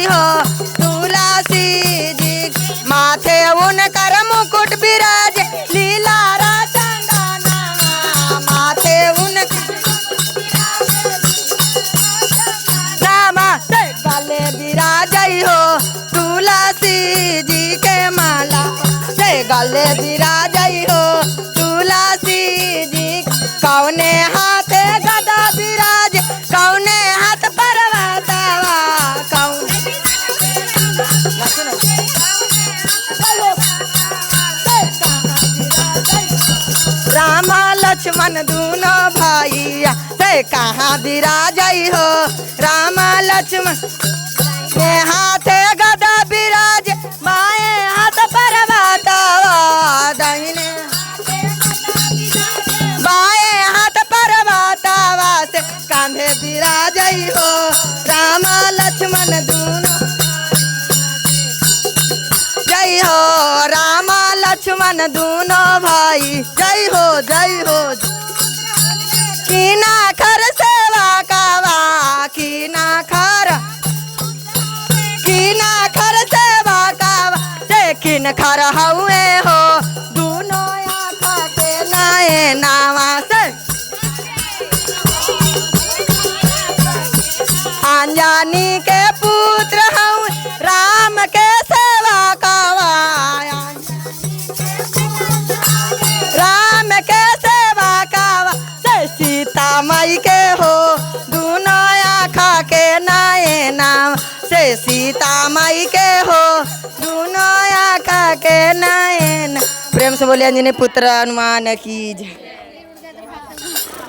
जई हो तुलसी जी माथे उनकर मुकुट विराज लीला चंदना माथे से गले विराजई हो तुलसी जी के माला से गले विराजई हो तुलसी जी कौने हाथे गदा विराज कौने हाथ पर्वतवा राम लक्ष्मण दोनों भाइया से कहाँ विराजई हो राम लक्ष्मण के हाथे गदा विराज बाएं हाथ पर्वतवा दाहिने बाएं हाथ पर्वतवा से कांधे विराजई हो राम लक्ष्मण दोनों जय हो राम लक्ष्मण दोनों भाई जय हो कीना खर सेवा कावा कीना खर सेवा कावा से किन खर हुए हो दोनों आँखा के नाए नावा से अंजनी के पुत्र हूँ राम के सेवा कावा राम के सेवा कावा से सीता माई के हो दोनों आँखा के नाए नाम से सीता माई के हो दोनों आँखा के नाए प्रेम से बोले अंजनी पुत्र हनुमान की जय।